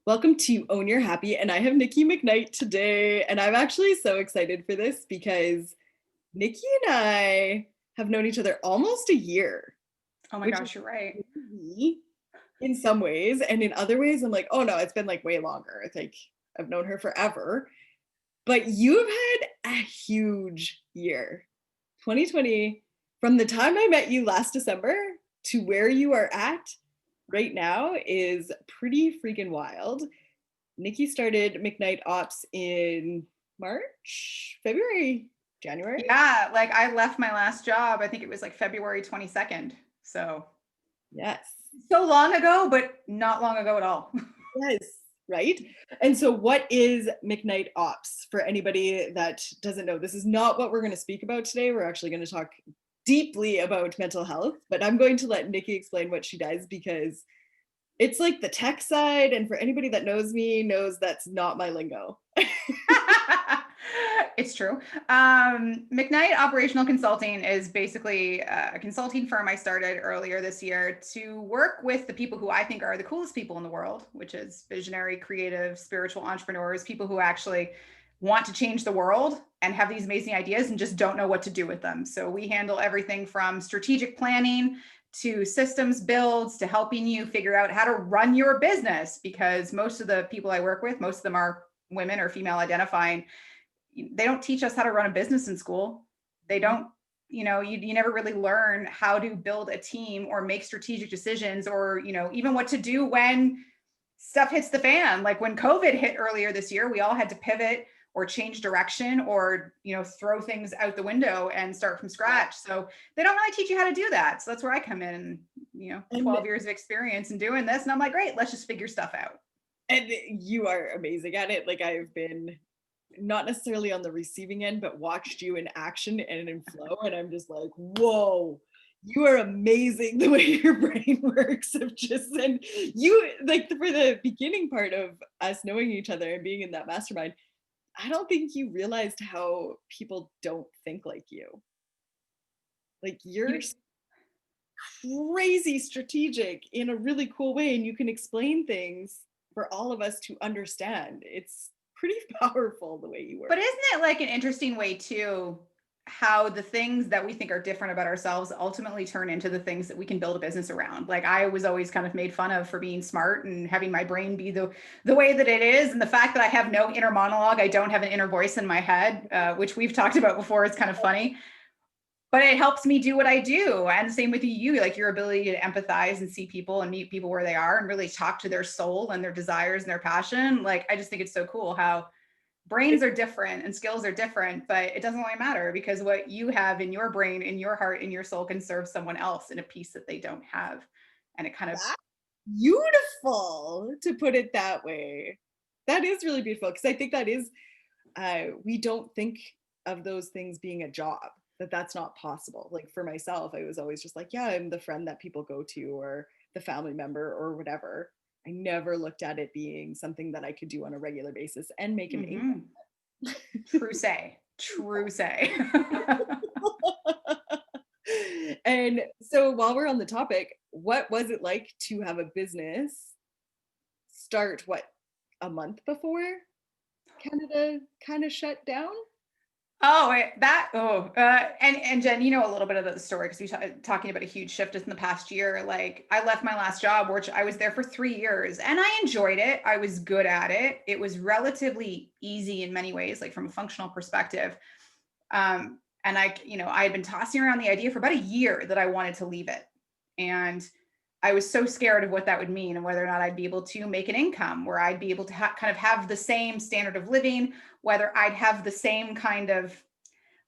Welcome to Own Your Happy, and I have Nikki McKnight today, and I'm actually so excited for this because Nikki and I have known each other almost a year, Oh my which is gosh, you're right. crazy in some ways, and in other ways, I'm like, oh no, it's been like way longer. It's like I've known her forever, but you've had a huge year. 2020, from the time I met you last December to where you are at right now is pretty freaking wild. Nikki started McKnight Ops in March, February, January. Yeah, like I left my last job, I think it was like February 22nd. Yes. So long ago, but not long ago at all. Yes. Right. And so, what is McKnight Ops for anybody that doesn't know? This is not what we're going to speak about today. We're actually going to talk deeply about mental health, but I'm going to let Nikki explain what she does because it's like the tech side. And for anybody that knows me, knows that's not my lingo. It's true. McKnight Operational Consulting is basically a consulting firm I started earlier this year to work with the people who I think are the coolest people in the world, which is visionary, creative, spiritual entrepreneurs, people who actually want to change the world and have these amazing ideas and just don't know what to do with them. So we handle everything from strategic planning to systems builds to helping you figure out how to run your business, because most of the people I work with, most of them are women or female identifying. They don't teach us how to run a business in school. They don't, you never really learn how to build a team or make strategic decisions, or, even what to do when stuff hits the fan. Like when COVID hit earlier this year, we all had to pivot or change direction or, throw things out the window and start from scratch. So they don't really teach you how to do that. So that's where I come in, And 12 years of experience in doing this. And I'm like, great, let's just figure stuff out. and you are amazing at it. Like I've been not necessarily on the receiving end, but watched you in action and in flow. And I'm just like, whoa, you are amazing the way your brain works. Of just, and you like for the beginning part of us knowing each other and being in that mastermind, I don't think you realized how people don't think like you. Like you're You, crazy strategic in a really cool way, and you can explain things for all of us to understand. It's pretty powerful the way you But work. isn't it like an interesting way too, how the things that we think are different about ourselves ultimately turn into the things that we can build a business around? Like I was always kind of made fun of for being smart and having my brain be the way that it is, and the fact that I have no inner monologue, I don't have an inner voice in my head, which we've talked about before. It's kind of funny, but it helps me do what I do. And same with you, like your ability to empathize and see people and meet people where they are and really talk to their soul and their desires and their passion. Like I just think it's so cool how brains are different and skills are different, but it doesn't really matter because what you have in your brain, in your heart, in your soul can serve someone else in a piece that they don't have. And it kind of, That's beautiful to put it that way. That is really beautiful because I think that is, we don't think of those things being a job, that that's not possible. Like for myself, I was always just like, yeah, I'm the friend that people go to or the family member or whatever. I never looked at it being something that I could do on a regular basis and make an income. mm-hmm. True say, true say. And so while we're on the topic, what was it like to have a business start a month before Canada kind of shut down? Oh, and Jen, you know a little bit of the story because talking about a huge shift in the past year. Like I left my last job, which I was there for 3 years, and I enjoyed it. I was good at it. It was relatively easy in many ways, like from a functional perspective. And I had been tossing around the idea for about a year that I wanted to leave it, and I was so scared of what that would mean and whether or not I'd be able to make an income, where I'd be able to kind of have the same standard of living, whether I'd have the same kind of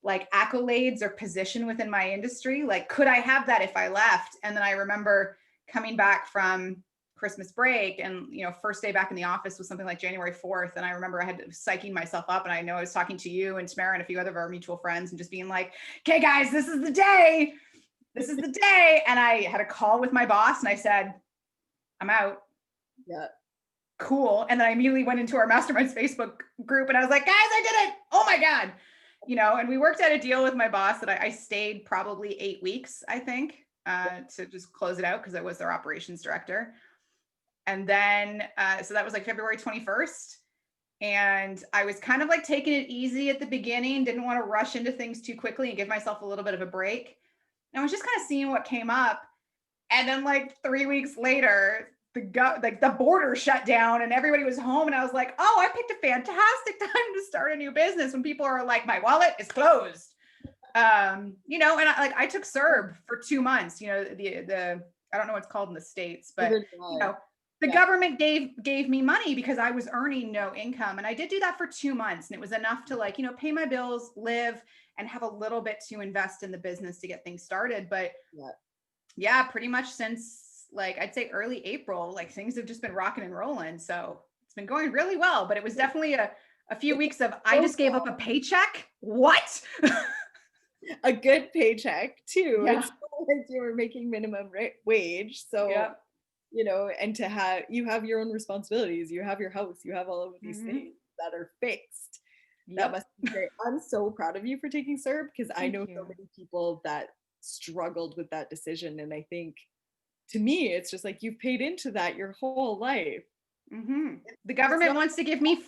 like accolades or position within my industry. Like, could I have that if I left? And then I remember coming back from Christmas break, and first day back in the office was something like January 4th. And I remember I had to psyching myself up. And I know I was talking to you and Tamara and a few other of our mutual friends and just being like, okay, guys, this is the day. This is the day. And I had a call with my boss and I said, I'm out. Yeah. Cool. And then I immediately went into our masterminds Facebook group and I was like, guys, I did it. Oh my God. And we worked out a deal with my boss that I stayed probably 8 weeks, I think, to just close it out because I was their operations director. And then, so that was like February 21st. And I was kind of like taking it easy at the beginning, didn't want to rush into things too quickly and give myself a little bit of a break. And I was just kind of seeing what came up. And then like 3 weeks later, like the border shut down and everybody was home. And I was like, oh, I picked a fantastic time to start a new business when people are like, my wallet is closed. And I took CERB for 2 months, the I don't know what's called in the States, but the Yeah. government gave me money because I was earning no income. And I did do that for 2 months. And it was enough to pay my bills, live, and have a little bit to invest in the business to get things started. But yeah, pretty much since I'd say early April, things have just been rocking and rolling. So it's been going really well, but it was definitely a few weeks of, I just gave up a paycheck. What? A good paycheck too. Yeah. It's not like you were making minimum wage. So, Yeah. and you have your own responsibilities, you have your house, you have all of these things that are fixed. That Yep. must be great. I'm so proud of you for taking CERB because I Thank know so you. many people that struggled with that decision. And I think to me, it's just like you've paid into that your whole life. The It's government not wants to give me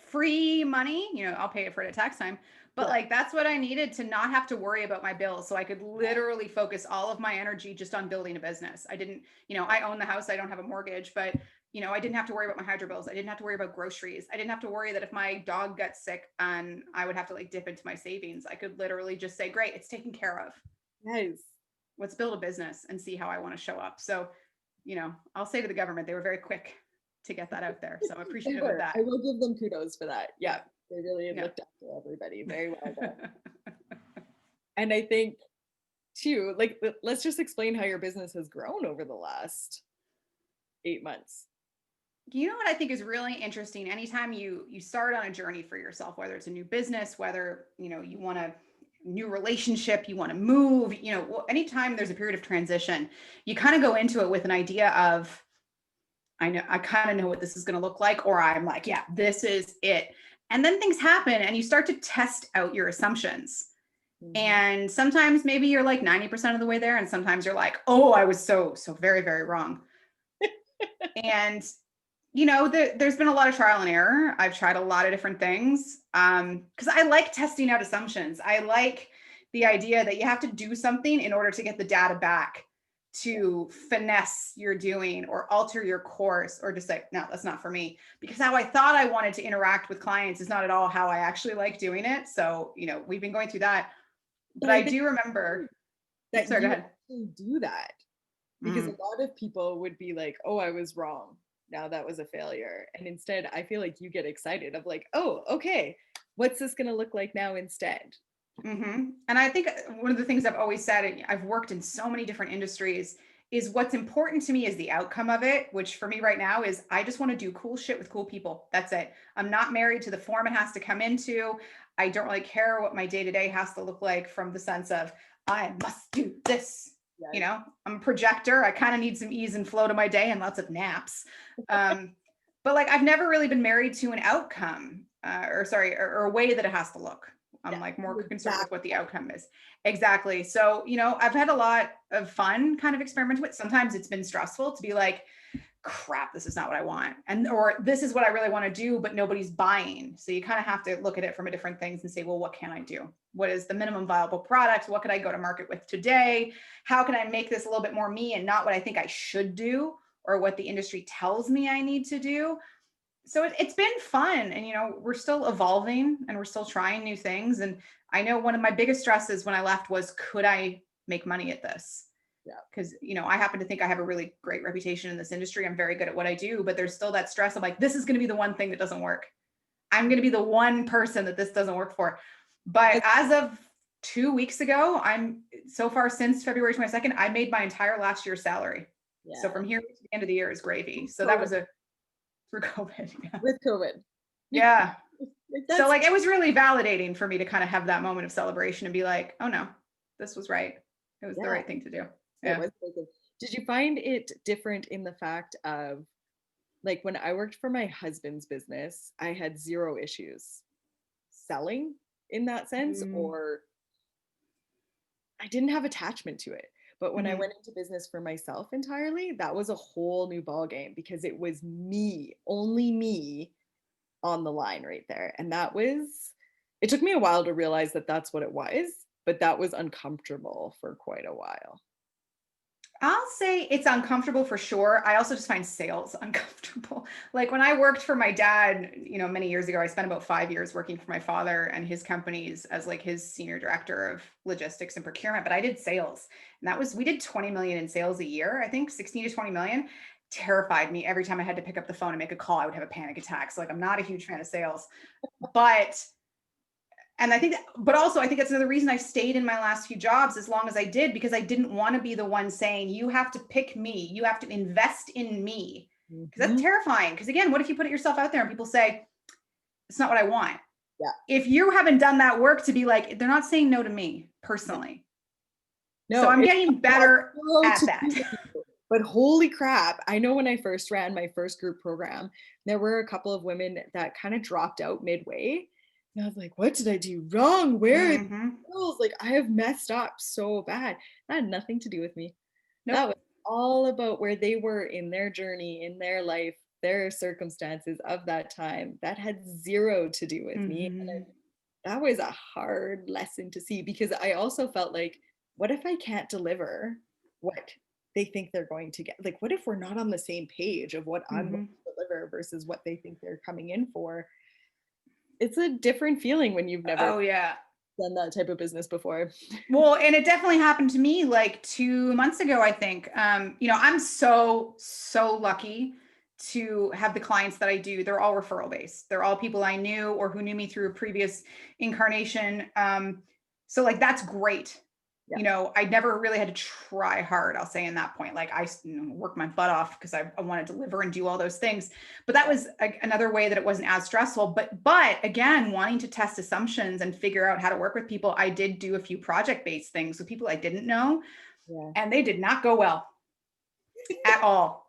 free money. I'll pay it for it at tax time. But that's what I needed to not have to worry about my bills. So I could literally focus all of my energy just on building a business. I didn't, I own the house. I don't have a mortgage, but I didn't have to worry about my hydro bills. I didn't have to worry about groceries. I didn't have to worry that if my dog got sick and I would have to dip into my savings. I could literally just say, great, it's taken care of. Yes. Let's build a business and see how I want to show up. So, I'll say to the government, they were very quick to get that out there. So I'm appreciative of that. I will give them kudos for that. Yeah. They really looked after everybody. Very well done. And I think too, let's just explain how your business has grown over the last 8 months. You know what I think is really interesting? Anytime you start on a journey for yourself, whether it's a new business, whether you want a new relationship, you want to move, anytime there's a period of transition, you kind of go into it with an idea of, I kind of know what this is going to look like, or I'm like, yeah, this is it. And then things happen and you start to test out your assumptions. And sometimes maybe you're 90% of the way there. And sometimes you're like, oh, I was so very, very wrong. And there's been a lot of trial and error. I've tried a lot of different things because I like testing out assumptions. I like the idea that you have to do something in order to get the data back to finesse your doing or alter your course or just say, no, that's not for me. Because how I thought I wanted to interact with clients is not at all how I actually like doing it. So, we've been going through that. But I do remember that sorry, you go ahead. actually do that. Because a lot of people would be like, oh, I was wrong. Now that was a failure. And instead, I feel like you get excited of oh, okay, what's this going to look like now instead? And I think one of the things I've always said, and I've worked in so many different industries, is what's important to me is the outcome of it, which for me right now is I just want to do cool shit with cool people. That's it. I'm not married to the form it has to come into. I don't really care what my day-to-day has to look like from the sense of I must do this. Yes. I'm a projector. I kind of need some ease and flow to my day and lots of naps. But I've never really been married to an outcome or a way that it has to look. I'm more concerned with what the outcome is. Exactly. So, I've had a lot of fun kind of experimenting with. Sometimes it's been stressful to be like, crap, this is not what I want. Or this is what I really want to do, but nobody's buying. So you kind of have to look at it from a different things and say, well, what can I do? What is the minimum viable product? What could I go to market with today? How can I make this a little bit more me and not what I think I should do or what the industry tells me I need to do? So it's been fun, and we're still evolving and we're still trying new things. And I know one of my biggest stresses when I left was, could I make money at this? Yeah. Because I happen to think I have a really great reputation in this industry. I'm very good at what I do, but there's still that stress of this is going to be the one thing that doesn't work. I'm going to be the one person that this doesn't work for. But as of 2 weeks ago, I'm so far since February 22nd, I made my entire last year's salary. Yeah. So from here to the end of the year is gravy. So that was through COVID. Yeah. With COVID. Yeah. So it was really validating for me to kind of have that moment of celebration and be like, oh no, this was right. It was the right thing to do. Yeah. It was so good. Did you find it different in the fact of when I worked for my husband's business, I had zero issues selling in that sense, or I didn't have attachment to it. But when I Mhm. went into business for myself entirely, that was a whole new ball game because it was me, only me on the line right there. And that was, it took me a while to realize that that's what it was, but that was uncomfortable for quite a while. I'll say it's uncomfortable for sure. I also just find sales uncomfortable. Like when I worked for my dad, many years ago, I spent about 5 years working for my father and his companies as like his senior director of logistics and procurement. But I did sales, and we did 20 million in sales a year. I think 16 to 20 million. Terrified me every time I had to pick up the phone and make a call. I would have a panic attack. So like I'm not a huge fan of sales, but and I think but also I think that's another reason I stayed in my last few jobs as long as I did, because I didn't want to be the one saying, you have to pick me, you have to invest in me. Because that's Mhm. terrifying. Because again, what if you put yourself out there and people say, it's not what I want? Yeah. If you haven't done that work to be like, they're not saying no to me personally. So No, I'm it's getting better zero at to that. do with you. But holy crap, I know when I first ran my first group program, there were a couple of women that kind of dropped out midway. And I was like, what did I do wrong? Where are the Hmm. girls? Like, I have messed up so bad. That had nothing to do with me. That was Nope. all about where they were in their journey, in their life, their circumstances of that time. That had zero to do with me. Hmm. That was a hard lesson to see because I also felt like, what if I can't deliver what they think they're going to get? Like, what if we're not on the same page of what I'm going Hmm. to deliver versus what they think they're coming in for? It's a different feeling when you've never Oh yeah. done that type of business before. Well, and it definitely happened to me like 2 months ago, I think. I'm so lucky to have the clients that I do. They're all referral based. They're all people I knew or who knew me through a previous incarnation. So like that's great. Yeah. I never really had to try hard, I'll say in that point. Like I worked my butt off because I want to deliver and do all those things. But that was another way that it wasn't as stressful. But again, wanting to test assumptions and figure out how to work with people, I did do a few project-based things with people I didn't know, Yeah. and they did not go well at all.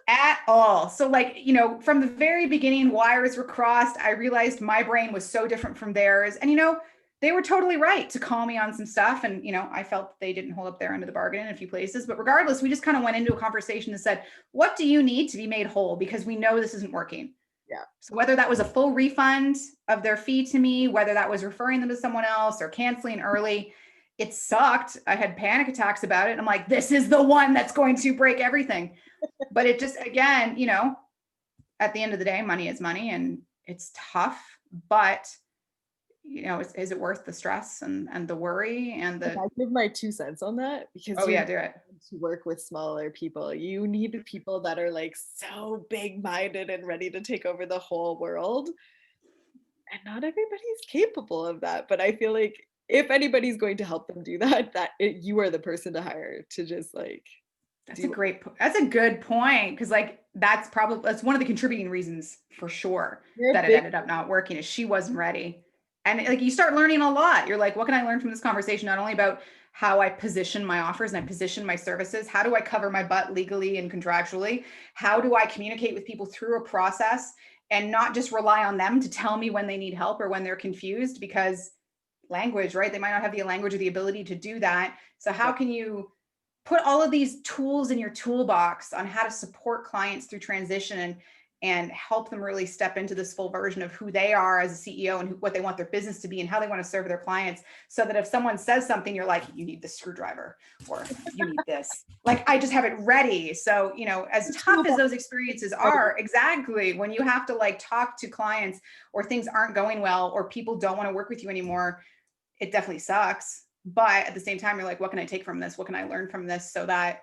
At all. So like, from the very beginning, wires were crossed. I realized my brain was so different from theirs. And they were totally right to call me on some stuff. And I felt they didn't hold up their end of the bargain in a few places. But regardless, we just kind of went into a conversation and said, what do you need to be made whole? Because we know this isn't working. Yeah. So whether that was a full refund of their fee to me, whether that was referring them to someone else or canceling early, it sucked. I had panic attacks about it. And I'm like, this is the one that's going to break everything. But it just, again, at the end of the day, money is money and it's tough, but is it worth the stress and the worry and Can the, I give my 2 cents on that? Because oh you're yeah, do it. to work with smaller people. You need people that are like so big-minded and ready to take over the whole world. And not everybody's capable of that. But I feel like if anybody's going to help them do that, you are the person to hire to just like do. That's a good point. Because like, that's one of the contributing reasons for sure You're a that it big ended up not working is she wasn't ready. And like, you start learning a lot. You're like, what can I learn from this conversation? Not only about how I position my offers and I position my services, how do I cover my butt legally and contractually? How do I communicate with people through a process and not just rely on them to tell me when they need help or when they're confused? Because language, right? They might not have the language or the ability to do that. So how yeah. can you put all of these tools in your toolbox on how to support clients through transition and help them really step into this full version of who they are as a CEO and what they want their business to be and how they want to serve their clients, so that if someone says something, you're like, you need the screwdriver or you need this. Like, I just have it ready. So, as tough as those experiences are, exactly, when you have to like talk to clients or things aren't going well or people don't want to work with you anymore, it definitely sucks. But at the same time, you're like, what can I take from this? What can I learn from this so that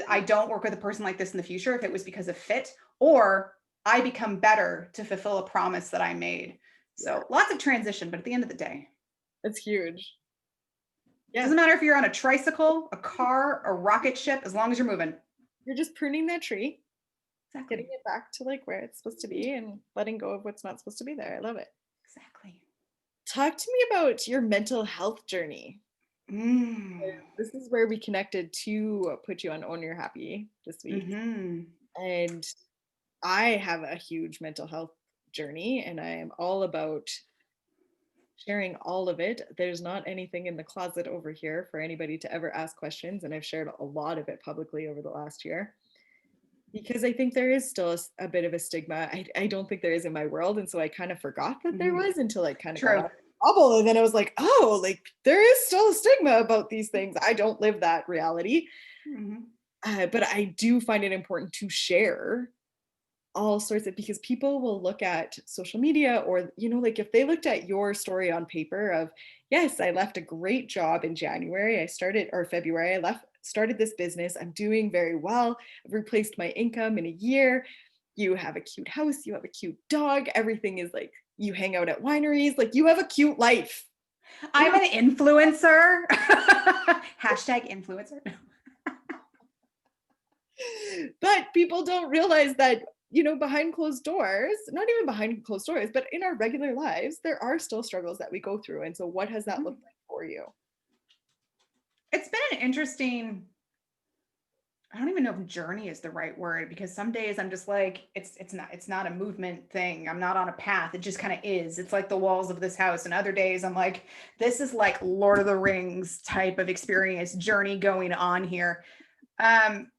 I don't work with a person like this in the future if it was because of fit, or I become better to fulfill a promise that I made. Yeah. So lots of transition, but at the end of the day, That's huge. it Yeah. doesn't matter if you're on a tricycle, a car, a rocket ship, as long as you're moving. You're just pruning that tree, getting Exactly. it back to like where it's supposed to be and letting go of what's not supposed to be there. I love it. Exactly. Talk to me about your mental health journey. Mm. This is where we connected to put you on Own Your Happy this week. Mm-hmm. And I have a huge mental health journey and I am all about sharing all of it. There's not anything in the closet over here for anybody to ever ask questions. And I've shared a lot of it publicly over the last year because I think there is still a bit of a stigma. I don't think there is in my world. And so I kind of forgot that there was until I kind of got True. out of the bubble. And then I was like, oh, like there is still a stigma about these things. I don't live that reality. But I do find it important to share all sorts of, because people will look at social media or, you know, like if they looked at your story on paper of, yes, I left a great job in January, I started, or February, I left, started this business, I'm doing very well, I've replaced my income in a year, you have a cute house, you have a cute dog, everything is like, you hang out at wineries, like you have a cute life. I'm an influencer. Hashtag influencer. But people don't realize that, you know, behind closed doors, not even behind closed doors, but in our regular lives, there are still struggles that we go through. And so what has that looked like for you? It's been an interesting, I don't even know if journey is the right word, because some days I'm just like, it's not a movement thing. I'm not on a path. It just kind of is. It's like the walls of this house. And other days I'm like, this is like Lord of the Rings type of experience journey going on here.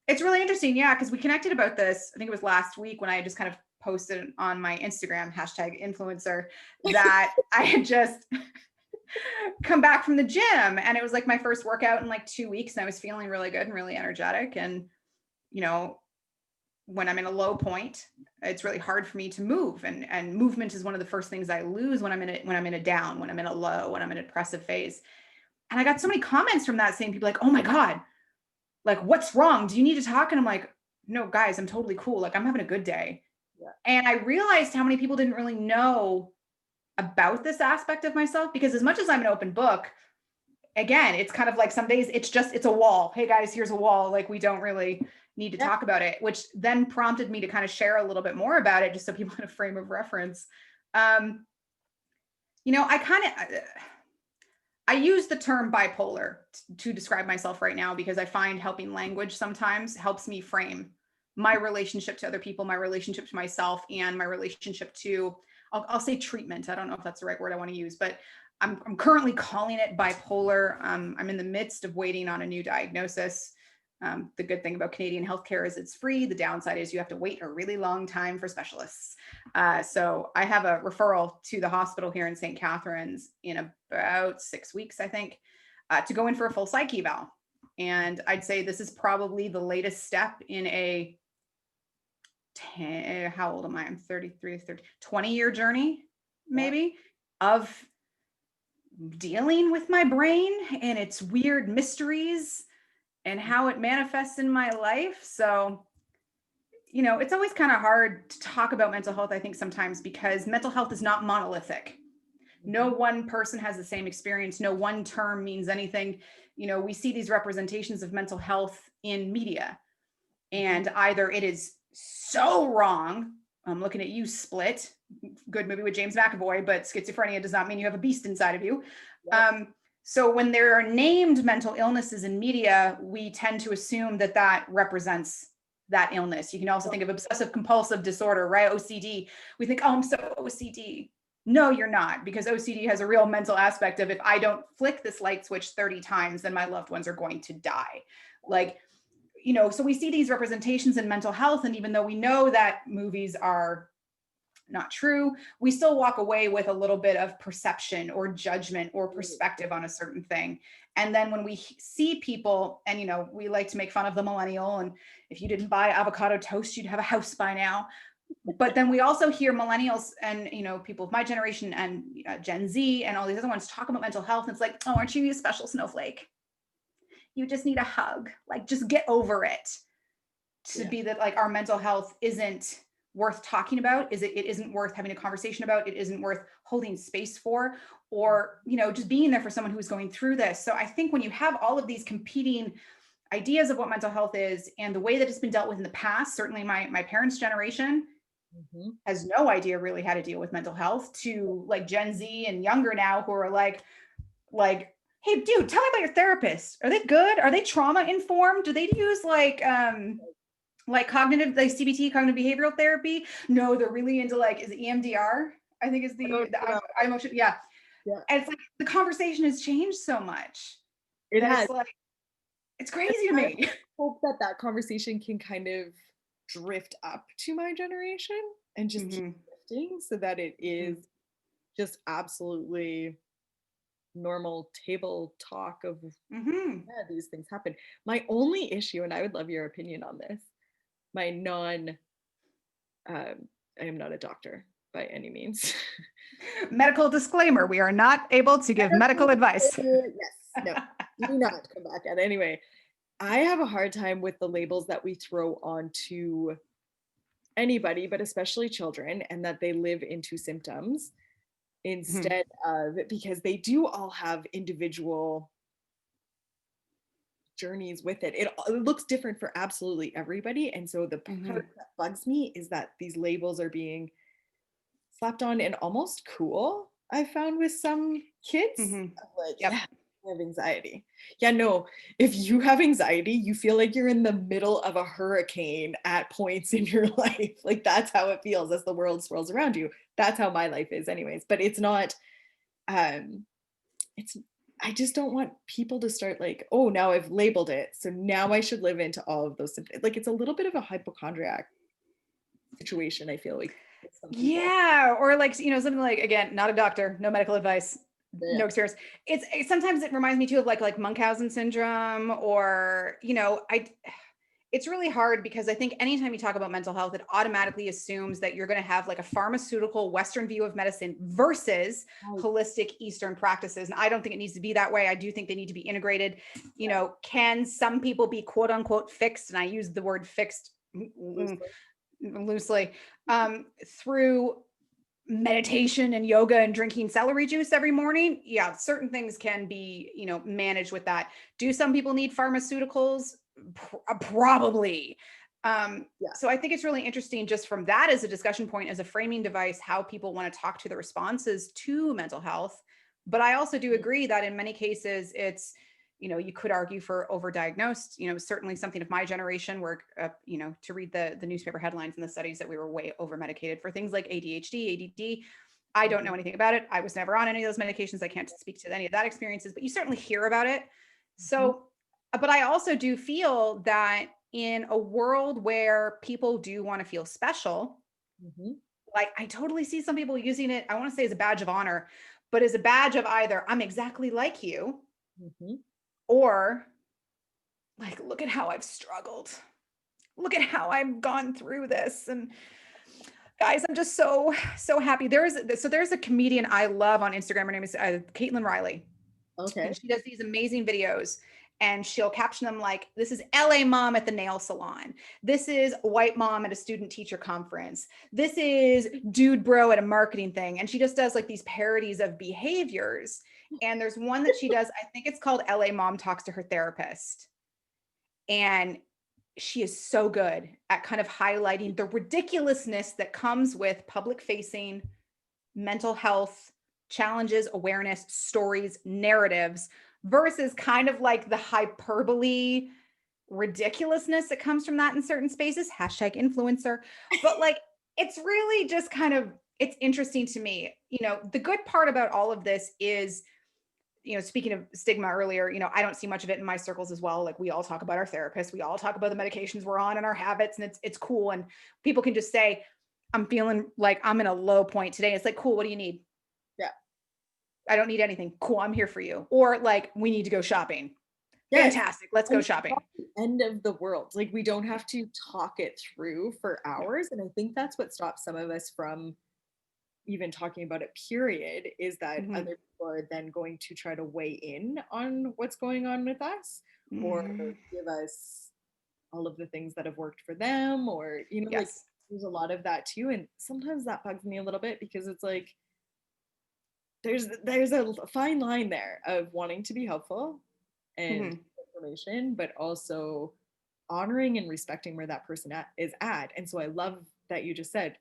It's really interesting. Yeah. Cause we connected about this. I think it was last week when I just kind of posted on my Instagram hashtag influencer that I had just come back from the gym, and it was like my first workout in like 2 weeks. And I was feeling really good and really energetic. And, you know, when I'm in a low point, it's really hard for me to move. And movement is one of the first things I lose when I'm in a down, when I'm in a low, when I'm in a depressive phase. And I got so many comments from that saying, people like, oh my God, like, what's wrong? Do you need to talk? And I'm like, no, guys, I'm totally cool. Like, I'm having a good day. Yeah. And I realized how many people didn't really know about this aspect of myself, because as much as I'm an open book, again, it's kind of like some days it's a wall. Hey guys, here's a wall. Like, we don't really need to talk about it, which then prompted me to kind of share a little bit more about it, just so people in a frame of reference. You know, I use the term bipolar to describe myself right now, because I find helping language sometimes helps me frame my relationship to other people, my relationship to myself, and my relationship to, I'll say treatment. I don't know if that's the right word I want to use, but I'm currently calling it bipolar. I'm in the midst of waiting on a new diagnosis. The good thing about Canadian healthcare is it's free. The downside is you have to wait a really long time for specialists. So I have a referral to the hospital here in St. Catharines in about 6 weeks, I think, to go in for a full psych eval. And I'd say this is probably the latest step in a how old am I? I'm 33, 20-year journey, maybe, of dealing with my brain and its weird mysteries and how it manifests in my life. So, you know, it's always kind of hard to talk about mental health, I think, sometimes, because mental health is not monolithic. No one person has the same experience. No one term means anything. You know, we see these representations of mental health in media, and either it is so wrong. I'm looking at you, Split, good movie with James McAvoy, but schizophrenia does not mean you have a beast inside of you. So when there are named mental illnesses in media, we tend to assume that that represents that illness. You can also think of obsessive compulsive disorder, right? OCD. We think, oh, I'm so OCD. No, you're not, because OCD has a real mental aspect of, if I don't flick this light switch 30 times, then my loved ones are going to die. Like, you know, so we see these representations in mental health. And even though we know that movies are not true, we still walk away with a little bit of perception or judgment or perspective on a certain thing. And then when we see people, and, you know, we like to make fun of the millennial, and if you didn't buy avocado toast, you'd have a house by now. But then we also hear millennials and, you know, people of my generation and Gen Z and all these other ones talk about mental health. And it's like, oh, aren't you a special snowflake? You just need a hug. Like, just get over it. To be that, like, our mental health isn't worth talking about, it isn't worth having a conversation about, it isn't worth holding space for, or, you know, just being there for someone who's going through this. So I think when you have all of these competing ideas of what mental health is and the way that it's been dealt with in the past, certainly my parents' generation has no idea really how to deal with mental health, to like Gen Z and younger now who are like, hey, dude, tell me about your therapist. Are they good? Are they trauma informed? Do they use like cognitive, like CBT, cognitive behavioral therapy? No, they're really into, like, is it EMDR? I think is the emotion. Yeah. Yeah. And it's like the conversation has changed so much It that has. it's like, it's crazy to me. Hope that that conversation can kind of drift up to my generation and just keep Hmm. drifting so that it is just absolutely normal table talk of, Hmm. yeah, these things happen. My only issue, and I would love your opinion on this, my non I am not a doctor by any means. Medical disclaimer, we are not able to give medical advice. Yes, no, do not come back at. Anyway, I have a hard time with the labels that we throw onto anybody, but especially children, and that they live into symptoms Mhm. instead of, because they do all have individual journeys with it. It looks different for absolutely everybody. And so the part Mhm. that bugs me is that these labels are being slapped on and almost cool. I found with some kids, Mhm. like, Yep. yeah, I have anxiety. Yeah, no, if you have anxiety, you feel like you're in the middle of a hurricane at points in your life. Like that's how it feels as the world swirls around you. That's how my life is, anyways. But it's not, um, it's, I just don't want people to start like, oh, now I've labeled it. So now I should live into all of those symptoms. Like it's a little bit of a hypochondriac situation, I feel like, with some people. Yeah, or like, something like, again, not a doctor, no medical advice, Yeah. no experience. Sometimes it reminds me too of like Munchausen syndrome, or it's really hard because I think anytime you talk about mental health, it automatically assumes that you're going to have like a pharmaceutical Western view of medicine versus Right. holistic Eastern practices. And I don't think it needs to be that way. I do think they need to be integrated. Can some people be quote unquote fixed? And I use the word fixed Loosely. loosely, through meditation and yoga and drinking celery juice every morning. Yeah, certain things can be, managed with that. Do some people need pharmaceuticals? Probably. Yeah. So I think it's really interesting just from that as a discussion point, as a framing device, how people want to talk to the responses to mental health. But I also do agree that in many cases it's, you could argue for overdiagnosed, certainly something of my generation where, to read the newspaper headlines and the studies that we were way over medicated for things like ADHD, ADD. I don't know anything about it. I was never on any of those medications. I can't speak to any of that experiences, but you certainly hear about it. Mhm. So, but I also do feel that in a world where people do want to feel special, Mhm. like I totally see some people using it, I want to say as a badge of honor, but as a badge of either I'm exactly like you, Mhm. or like, look at how I've struggled. Look at how I've gone through this. And guys, I'm just so happy. There's a comedian I love on Instagram. Her name is Caitlin Riley, and Okay. she does these amazing videos. And she'll caption them like, "This is LA mom at the nail salon. This is white mom at a student teacher conference. This is dude bro at a marketing thing." And she just does like these parodies of behaviors. And there's one that she does, I think it's called LA Mom Talks to Her Therapist. And she is so good at kind of highlighting the ridiculousness that comes with public facing mental health challenges, awareness, stories, narratives versus kind of like the hyperbole ridiculousness that comes from that in certain spaces. Hashtag influencer. But like, it's really just kind of, it's interesting to me. The good part about all of this is, speaking of stigma earlier, I don't see much of it in my circles as well. Like we all talk about our therapists, we all talk about the medications we're on and our habits, and it's cool. And people can just say, "I'm feeling like I'm in a low point today." It's like, cool, what do you need? Yeah. I don't need anything. Cool, I'm here for you. Or like, we need to go shopping. Yes. Fantastic. Let's go And it's shopping. not the end of the world. Like we don't have to talk it through for hours. And I think that's what stops some of us from even talking about it, period, is that Mhm. other people are then going to try to weigh in on what's going on with us or Mhm. give us all of the things that have worked for them, or, like Yes. there's a lot of that too. And sometimes that bugs me a little bit because it's like, there's a fine line there of wanting to be helpful and Mhm. information, but also honoring and respecting where that person is at. And so I love that you just said,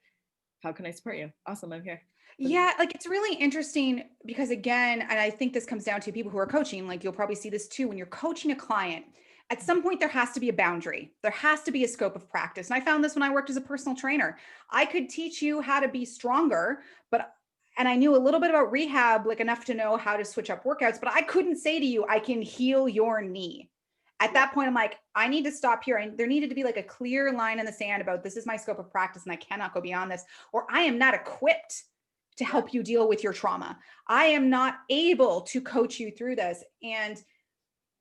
how can I support you? Awesome, I'm here. Yeah, like it's really interesting because again, and I think this comes down to people who are coaching, like you'll probably see this too when you're coaching a client. At some point there has to be a boundary. There has to be a scope of practice. And I found this when I worked as a personal trainer. I could teach you how to be stronger, but And I knew a little bit about rehab, like enough to know how to switch up workouts, but I couldn't say to you, I can heal your knee. At that point, I'm like, I need to stop here. And there needed to be like a clear line in the sand about this is my scope of practice and I cannot go beyond this, or I am not equipped to help you deal with your trauma. I am not able to coach you through this. And,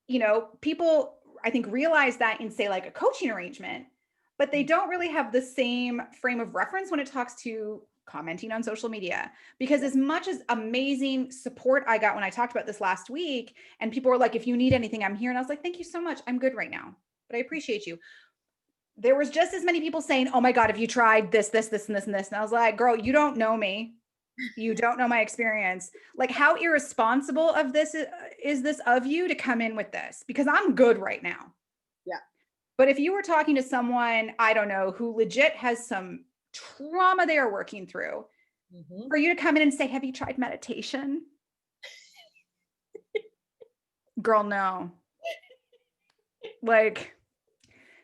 you know, people, I think, realize that in, say, like a coaching arrangement, but they don't really have the same frame of reference when it talks to commenting on social media. Because as much as amazing support I got when I talked about this last week, and people were like, if you need anything, I'm here. And I was like, thank you so much. I'm good right now, but I appreciate you. There was just as many people saying, oh my God, have you tried this, this, this, and this, and this? And I was like, girl, you don't know me. You don't know my experience. Like, how irresponsible of this is this of you to come in with this? Because I'm good right now. Yeah. But if you were talking to someone, I don't know, who legit has some trauma they are working through, for you to come in and say, have you tried meditation? Girl, no. Like,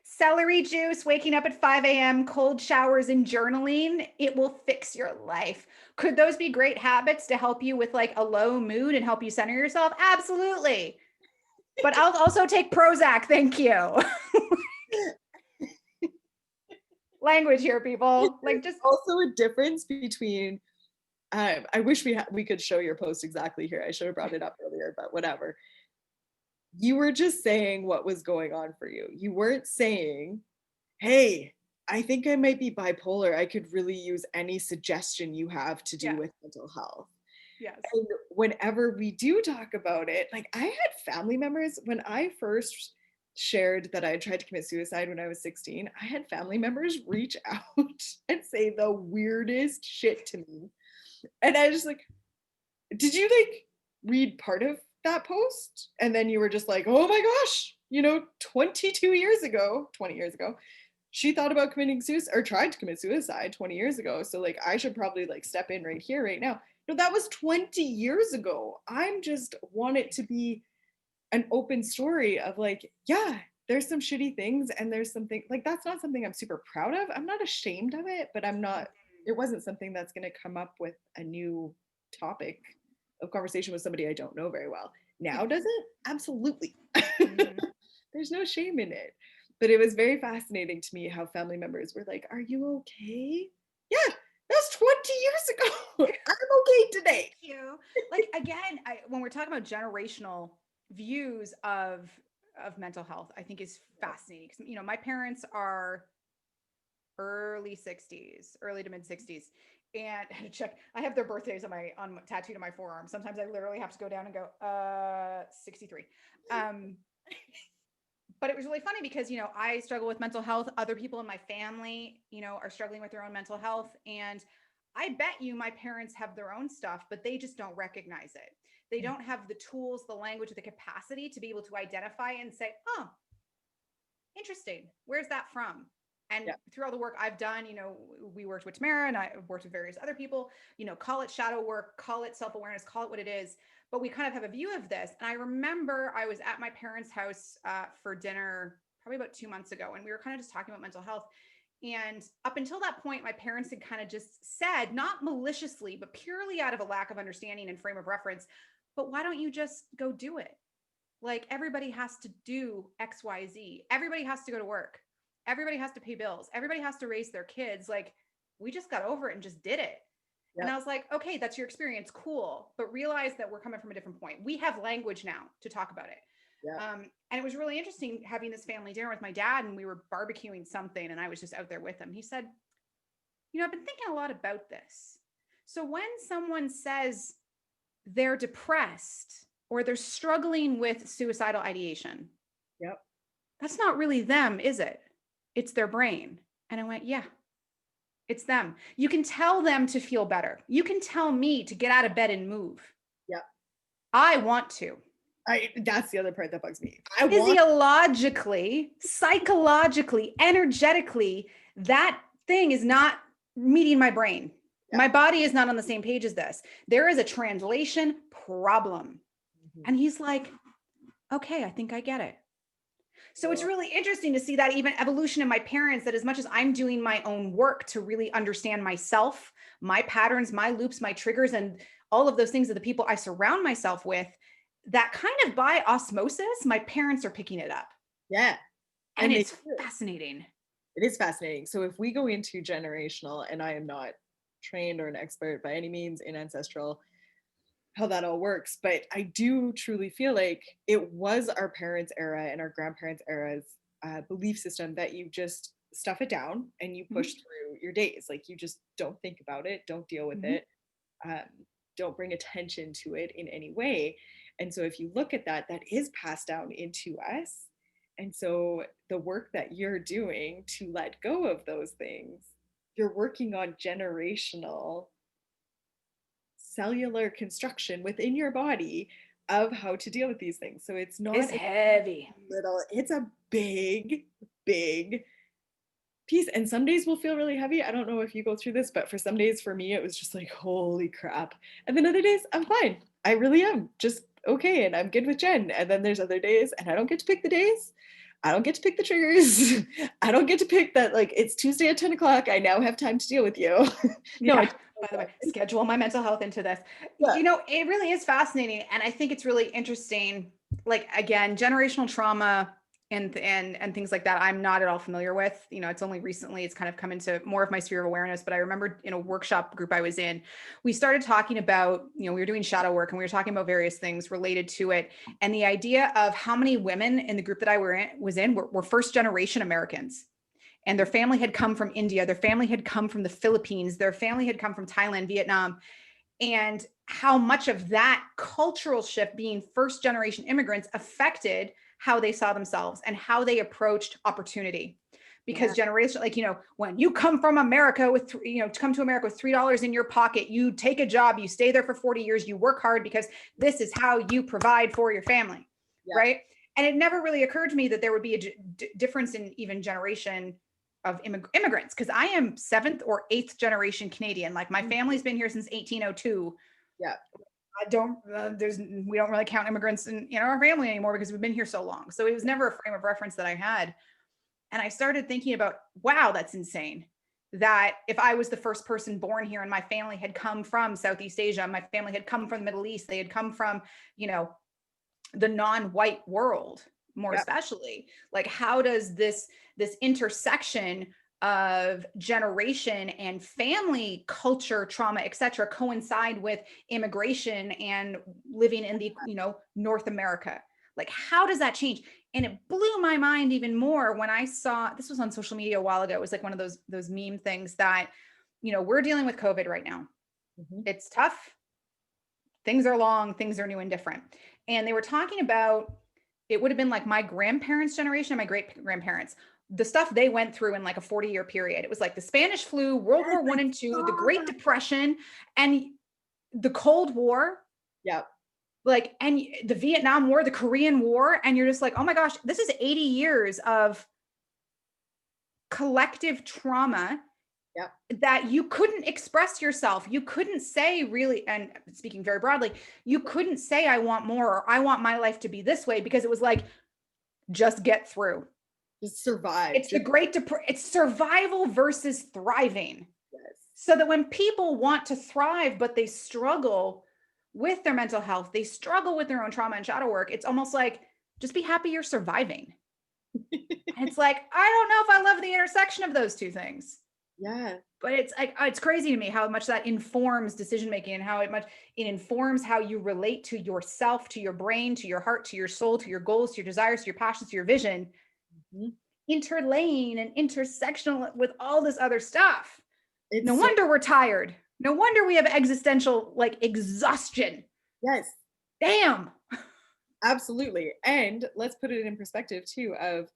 celery juice, waking up at 5 a.m., cold showers, and journaling, it will fix your life. Could those be great habits to help you with like a low mood and help you center yourself? Absolutely. But I'll also take Prozac. Thank you. Language here, people. Like, just also a difference between, I wish we could show your post exactly here. I should have brought it up earlier, but whatever. You were just saying what was going on for you. You weren't saying, hey, I think I might be bipolar. I could really use any suggestion you have to do with mental health. Yes. And whenever we do talk about it, like I had family members when I first shared that I had tried to commit suicide when I was 16, I had family members reach out and say the weirdest shit to me. And I was just like, did you like read part of that post? And then you were just like, oh my gosh, 20 years ago, she thought about committing suicide or tried to commit suicide 20 years ago. So like, I should probably like step in right here, right now. No, that was 20 years ago. I'm just want it to be an open story of like, yeah, there's some shitty things and there's something like that's not something I'm super proud of. I'm not ashamed of it, but it wasn't something that's going to come up with a new topic of conversation with somebody I don't know very well. Now does it? Absolutely. There's no shame in it. But it was very fascinating to me how family members were like, are you okay? Yeah, that's 20 years ago. I'm okay today. Thank you. Like, again, when we're talking about generational views of mental health, I think is fascinating. Because, my parents are early to mid 60s. And I had to check. I have their birthdays on tattooed on my forearm. Sometimes I literally have to go down and go, 63. But it was really funny because, I struggle with mental health. Other people in my family, are struggling with their own mental health. And I bet you my parents have their own stuff, but they just don't recognize it. They don't have the tools, the language, the capacity to be able to identify and say, oh, interesting. Where's that from? And through all the work I've done, we worked with Tamara and I worked with various other people, call it shadow work, call it self-awareness, call it what it is. But we kind of have a view of this. And I remember I was at my parents' house for dinner probably about 2 months ago. And we were kind of just talking about mental health. And up until that point, my parents had kind of just said, not maliciously, but purely out of a lack of understanding and frame of reference, but why don't you just go do it? Like, everybody has to do X, Y, Z. Everybody has to go to work. Everybody has to pay bills. Everybody has to raise their kids. Like, we just got over it and just did it. And I was like, okay, that's your experience. Cool. But realize that we're coming from a different point. We have language now to talk about it. And it was really interesting having this family dinner with my dad, and we were barbecuing something and I was just out there with him. He said, I've been thinking a lot about this. So when someone says they're depressed or they're struggling with suicidal ideation, that's not really them, is it? It's their brain. And I went, yeah, it's them. You can tell them to feel better. You can tell me to get out of bed and move. I want to. That's the other part that bugs me. Physiologically, psychologically, energetically, that thing is not meeting my brain. My body is not on the same page as this. There is a translation problem. And he's like, okay, I think I get it. So it's really interesting to see that even evolution in my parents, that as much as I'm doing my own work to really understand myself, my patterns, my loops, my triggers, and all of those things of the people I surround myself with, that kind of by osmosis, my parents are picking it up. Yeah, And and they it's do. fascinating. It is fascinating. So if we go into generational, and I am not trained or an expert by any means in ancestral, how that all works, but I do truly feel like it was our parents' era and our grandparents' era's belief system that you just stuff it down and you push Mhm, through your days. Like you just don't think about it, don't deal with mhm. it, um, don't bring attention to it in any way. And so if you look at that, that is passed down into us. And so the work that you're doing to let go of those things, you're working on generational cellular construction within your body of how to deal with these things. So it's It is not a heavy. little, it's a big, big piece. And some days will feel really heavy. I don't know if you go through this, but for some days for me, it was just like, holy crap. And then other days, I'm fine. I really am just okay. And I'm good with Jen. And then there's other days, and I don't get to pick the days. I don't get to pick the triggers. I don't get to pick that, like, it's Tuesday at 10 o'clock. I now have time to deal with you. No, I Yeah. don't By like the way, that. schedule my mental health into this. Yeah. It really is fascinating. And I think it's really interesting. Like, again, generational trauma and things like that, I'm not at all familiar with. It's only recently it's kind of come into more of my sphere of awareness. But I remember in a workshop group I was in, we started talking about, we were doing shadow work and we were talking about various things related to it. And the idea of how many women in the group that I was in were first generation Americans, and their family had come from India, their family had come from the Philippines, their family had come from Thailand, Vietnam, and how much of that cultural shift, being first generation immigrants, affected how they saw themselves and how they approached opportunity. Because Yeah. generation, like, when you come from America with, to come to America with $3 in your pocket, you take a job, you stay there for 40 years, you work hard because this is how you provide for your family. Yeah. Right. And it never really occurred to me that there would be a difference in even generation of immigrants, because I am seventh or eighth generation Canadian. Like, my family's been here since 1802. Yeah. I don't we don't really count immigrants in our family anymore because we've been here so long. So it was never a frame of reference that I had. And I started thinking about, wow, that's insane. That if I was the first person born here and my family had come from Southeast Asia, my family had come from the Middle East, they had come from, the non-white world, more Yeah. especially, like, how does this intersection of generation and family culture, trauma, etc., coincide with immigration and living in the North America? Like, how does that change? And it blew my mind even more when I saw, this was on social media a while ago, it was like one of those meme things that, we're dealing with COVID right now. Mhm. It's tough, things are long, things are new and different. And they were talking about, it would have been like my grandparents' generation, my great grandparents, the stuff they went through in like a 40-year period. It was like the Spanish flu, World Yes, War I One and Two, the saw Great that. Depression, and the Cold War, Yeah. like, and the Vietnam War, the Korean War. And you're just like, oh my gosh, this is 80 years of collective trauma Yeah. that you couldn't express yourself. You couldn't say, really, and speaking very broadly, you couldn't say, I want more, or I want my life to be this way, because it was like, just get through. Just survive. It's the Just great depression. It's survival versus thriving. yes. So that when people want to thrive, but they struggle with their mental health, they struggle with their own trauma and shadow work, it's almost like, just be happy you're surviving. And it's like, I don't know if I love the intersection of those two things. Yeah. But it's like, it's crazy to me how much that informs decision making, and how it informs how you relate to yourself, to your brain, to your heart, to your soul, to your goals, to your desires, to your passions, to your vision, Mhm. interlaying and intersectional with all this other stuff. No It's so wonder we're tired. No wonder we have existential, like, exhaustion. yes, Damn. absolutely. And let's put it in perspective too of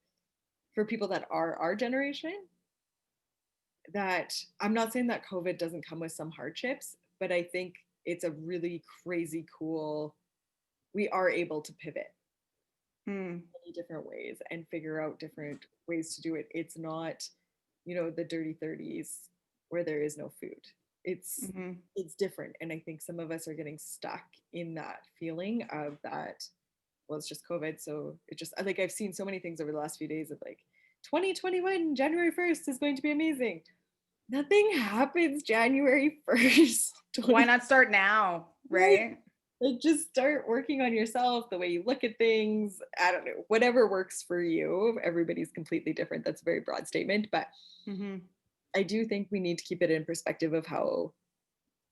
for people that are our generation, that I'm not saying that COVID doesn't come with some hardships, but I think it's a really crazy cool, we are able to pivot Mm, many different ways and figure out different ways to do it. It's not, the dirty 30s where there is no food. It's mhm. it's different. And I think some of us are getting stuck in that feeling of that well, it's just COVID. So it just, like, I've seen so many things over the last few days of like 2021, January 1st is going to be amazing. Nothing happens January 1st. Why not start now, Right? right? Like, just start working on yourself, the way you look at things. I don't know, whatever works for you. Everybody's completely different. That's a very broad statement, but Mm-hmm. I do think we need to keep it in perspective of how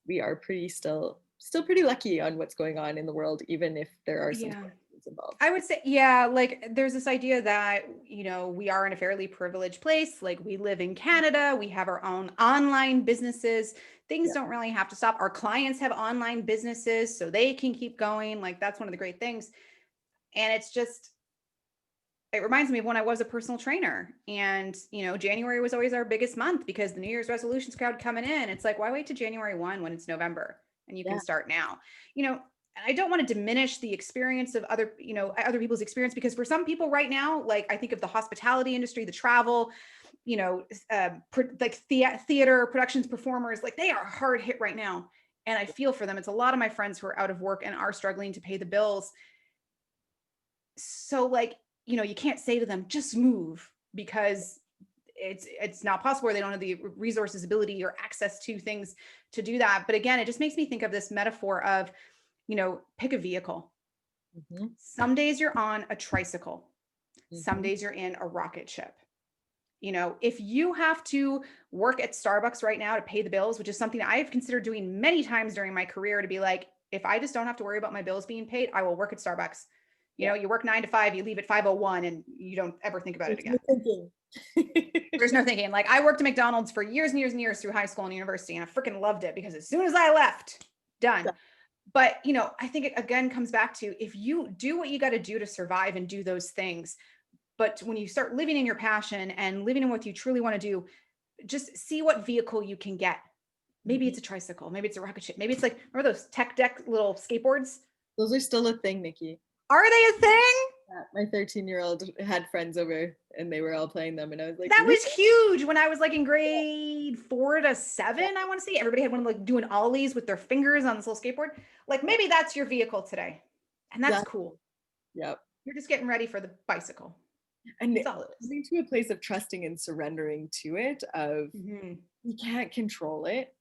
we are pretty still pretty lucky on what's going on in the world, even if there are some Yeah. challenges involved. I would say, yeah, like there's this idea that, we are in a fairly privileged place. Like we live in Canada, we have our own online businesses. Things Yeah. don't really have to stop. Our clients have online businesses, so they can keep going. Like that's one of the great things. And it reminds me of when I was a personal trainer and, January was always our biggest month because the New Year's resolutions crowd coming in. It's like, why wait to January 1 when it's November and you Yeah. can start now? And I don't want to diminish the experience of other people's experience, because for some people right now, like I think of the hospitality industry, the travel, like theater productions, performers, like they are hard hit right now. And I feel for them. It's a lot of my friends who are out of work and are struggling to pay the bills. So like, you can't say to them, just move, because it's not possible, or they don't have the resources, ability, or access to things to do that. But again, it just makes me think of this metaphor of, pick a vehicle. Mm-hmm. Some days you're on a tricycle. Some Mm-hmm. days you're in a rocket ship. If you have to work at Starbucks right now to pay the bills, which is something I've considered doing many times during my career, to be like, if I just don't have to worry about my bills being paid, I will work at Starbucks. Yeah. You work 9 to 5, you leave at 5:01, and you don't ever think about it There's again. no thinking. There's no thinking. Like I worked at McDonald's for years and years and years through high school and university, and I freaking loved it because as soon as I left, done. But, I think it again comes back to, if you do what you got to do to survive and do those things, but when you start living in your passion and living in what you truly want to do, just see what vehicle you can get. Maybe Mhm. it's a tricycle, maybe it's a rocket ship, maybe it's like, remember those tech deck little skateboards? Those are still a thing, Nikki. Are they a thing? Yeah, my 13-year-old had friends over and they were all playing them, and I was like, That really? was huge when I was like in grade 4 to 7. I want to say everybody had one like doing ollies with their fingers on this little skateboard. Like maybe that's your vehicle today, and that's Exactly. cool. Yep. You're just getting ready for the bicycle. And That's all it is. coming to a place of trusting and surrendering to it, of Mm-hmm. you can't control it.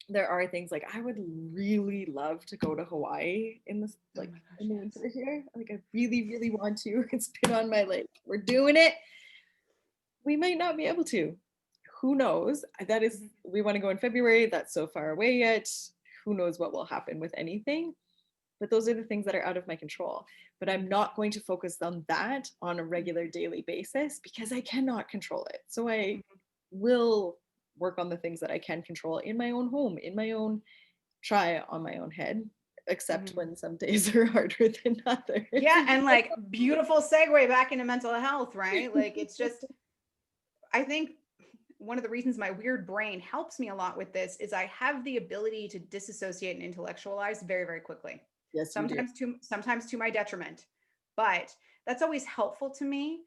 There are things like, I would really love to go to Hawaii in this, Oh like my gosh, in the yes. winter here. Like I really, really want to. It's been on my, like, we're doing it. We might not be able to. Who knows? That is, Mm-hmm. we want to go in February. That's so far away yet. Who knows what will happen with anything? But those are the things that are out of my control. But I'm not going to focus on that on a regular daily basis because I cannot control it. So I will work on the things that I can control in my own home, in my own, try on my own head, except Mm-hmm. when some days are harder than others. Yeah, and like beautiful segue back into mental health, right? Like it's just, I think one of the reasons my weird brain helps me a lot with this is I have the ability to disassociate and intellectualize very, very quickly. Yes, you do. Sometimes to my detriment. But that's always helpful to me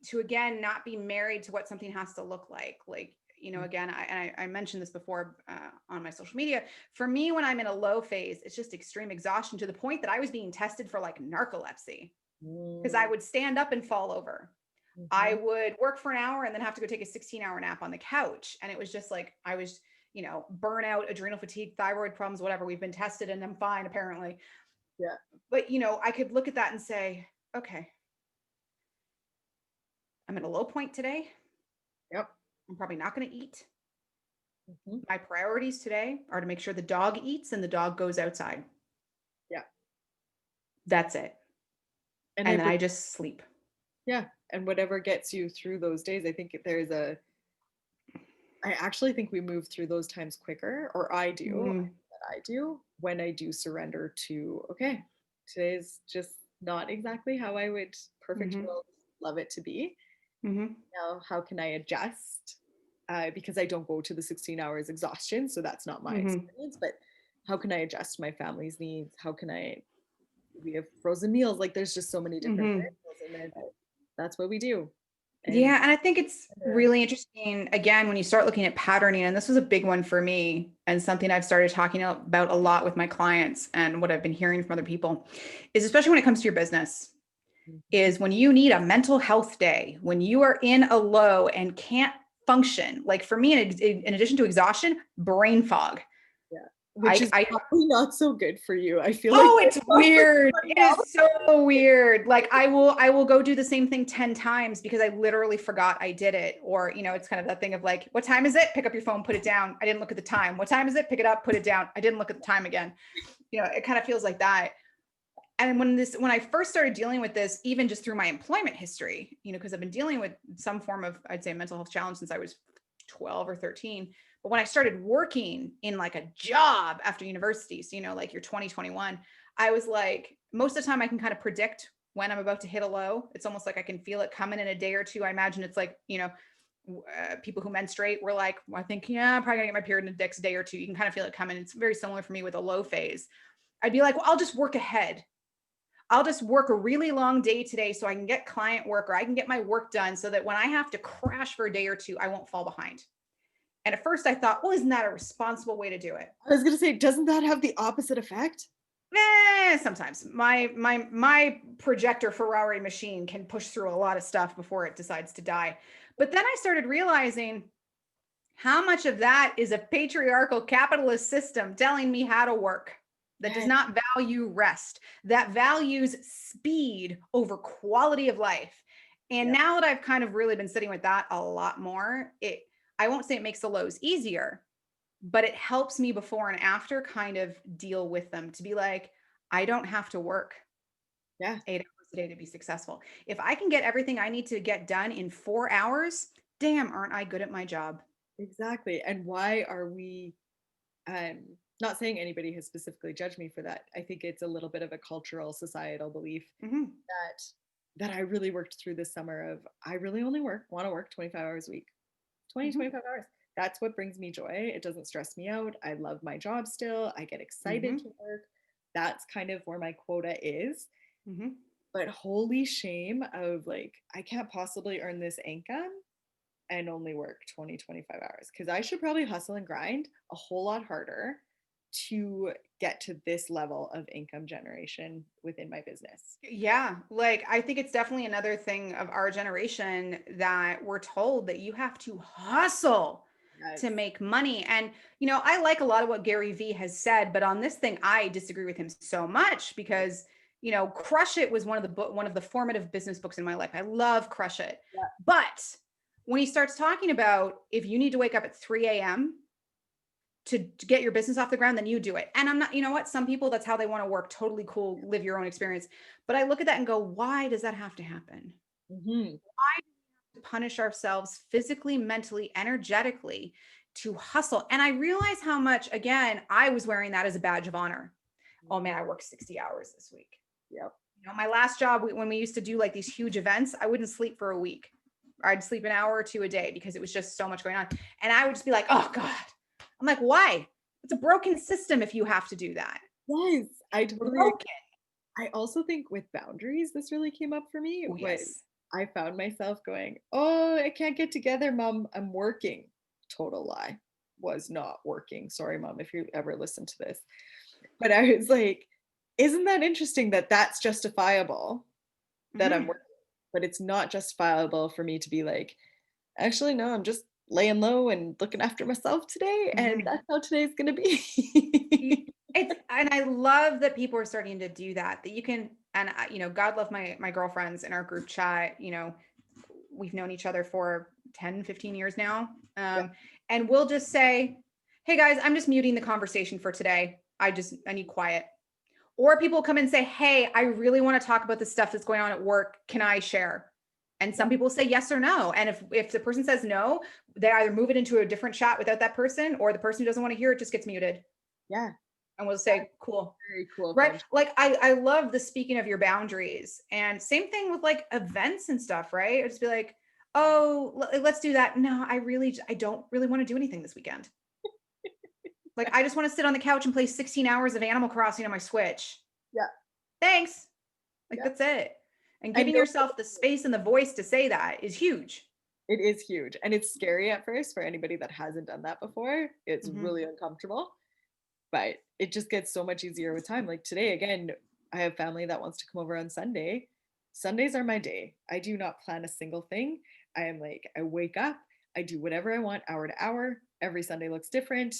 to, again, not be married to what something has to look like. Like, again, I mentioned this before on my social media. For me, when I'm in a low phase, it's just extreme exhaustion, to the point that I was being tested for like narcolepsy, because I would stand up and fall over. I Mhm. would work for an hour and then have to go take a 16-hour nap on the couch. And it was just like, I was, burnout, adrenal fatigue, thyroid problems, whatever. We've been tested and I'm fine, apparently. Yeah. But, I could look at that and say, okay, I'm at a low point today. Yep. I'm probably not going to eat. Mhm. My priorities today are to make sure the dog eats and the dog goes outside. Yeah. That's it. And And then I just sleep. yeah. And whatever gets you through those days, I actually think we move through those times quicker, or I do. Mm-hmm. I do when I do surrender to, okay, today's just not exactly how I would perfect Mm-hmm. world love it to be. Mm-hmm. Now, how can I adjust? Because I don't go to the 16 hours exhaustion, so that's not my Mm-hmm. experience. But how can I adjust my family's needs? We have frozen meals. Like there's just so many different Mm-hmm. variables in there that that's what we do. And Yeah, and I think it's really interesting, again, when you start looking at patterning, and this was a big one for me and something I've started talking about a lot with my clients and what I've been hearing from other people is, especially when it comes to your business, is when you need a mental health day, when you are in a low and can't function. Like for me, in addition to exhaustion, brain fog. yeah, which is I probably not so good for you. I feel like Oh, it's weird. It else. is so weird. Like I will go do the same thing 10 times because I literally forgot I did it. Or, it's kind of that thing of like, what time is it? Pick up your phone, put it down. I didn't look at the time. What time is it? Pick it up, put it down. I didn't look at the time again. It kind of feels like that. And when I first started dealing with this, even just through my employment history, because I've been dealing with some form of, I'd say, mental health challenge since I was 12 or 13. But when I started working in like a job after university, so, like your 2021, I was like, most of the time I can kind of predict when I'm about to hit a low. It's almost like I can feel it coming in a day or two. I imagine it's like, people who menstruate were like, well, I think, I'm probably gonna get my period in the next day or two. You can kind of feel it coming. It's very similar for me with a low phase. I'd be like, well, I'll just work ahead. I'll just work a really long day today so I can get client work or I can get my work done so that when I have to crash for a day or two, I won't fall behind. And at first I thought, well, isn't that a responsible way to do it? I was gonna say, doesn't that have the opposite effect? Sometimes my projector Ferrari machine can push through a lot of stuff before it decides to die. But then I started realizing how much of that is a patriarchal capitalist system telling me how to work that does not value rest, that values speed over quality of life. And now that I've kind of really been sitting with that a lot more, I won't say it makes the lows easier, but it helps me before and after kind of deal with them to be like, I don't have to work 8 hours a day to be successful. If I can get everything I need to get done in 4 hours, damn, aren't I good at my job? Exactly. And why are we not saying anybody has specifically judged me for that. I think it's a little bit of a cultural societal belief that I really worked through this summer of I really only want to work 25 hours a week. 25 hours. That's what brings me joy. It doesn't stress me out. I love my job still. I get excited to work. That's kind of where my quota is. But holy shame of like, I can't possibly earn this income and only work 20-25 hours because I should probably hustle and grind a whole lot harder to get to this level of income generation within my business. Yeah, like I think it's definitely another thing of our generation that we're told that you have to hustle to make money. And, I like a lot of what Gary Vee has said, but on this thing, I disagree with him so much because, Crush It was one of the formative business books in my life. I love Crush It. But when he starts talking about if you need to wake up at 3 a.m. To get your business off the ground, then you do it. And I'm not, what? Some people, that's how they want to work. Totally cool. Live your own experience. But I look at that and go, why does that have to happen? Why do we have to punish ourselves physically, mentally, energetically to hustle? And I realize how much, again, I was wearing that as a badge of honor. Oh man, I worked 60 hours this week. Yep. My last job, when we used to do like these huge events, I wouldn't sleep for a week. I'd sleep an hour or two a day because it was just so much going on. And I would just be like, oh God. I'm like, why? It's a broken system if you have to do that. Yes, I totally agree. I also think with boundaries, this really came up for me. Oh, yes. I found myself going, oh, I can't get together, mom. I'm working. Total lie. Was not working. Sorry, mom, if you ever listen to this. But I was like, isn't that interesting that that's justifiable that I'm working? But it's not justifiable for me to be like, actually, no, I'm just laying low and looking after myself today. And that's how today's going to be. And I love that people are starting to do that you can, and God love my girlfriends in our group chat, we've known each other for 10, 15 years now. And we'll just say, hey guys, I'm just muting the conversation for today. I need quiet. Or people come and say, hey, I really want to talk about the stuff that's going on at work. Can I share? And some people say yes or no. And if the person says no, they either move it into a different chat without that person, or the person who doesn't want to hear it just gets muted. Yeah. And we'll say, cool. Very cool. Right. Friend. Like I love the speaking of your boundaries, and same thing with like events and stuff, right? I'd just be like, oh, let's do that. No, I don't really want to do anything this weekend. Like, I just want to sit on the couch and play 16 hours of Animal Crossing on my Switch. Yeah. Thanks. Like, that's it. And I giving know yourself the space and the voice to say that is huge. it is huge, and it's scary at first for anybody that hasn't done that before. It's Mhm. really uncomfortable, but it just gets so much easier with time. Like today, again, I have family that wants to come over on Sunday. Sundays are my day. I do not plan a single thing. I am like, I wake up, I do whatever I want, hour to hour. Every Sunday looks different.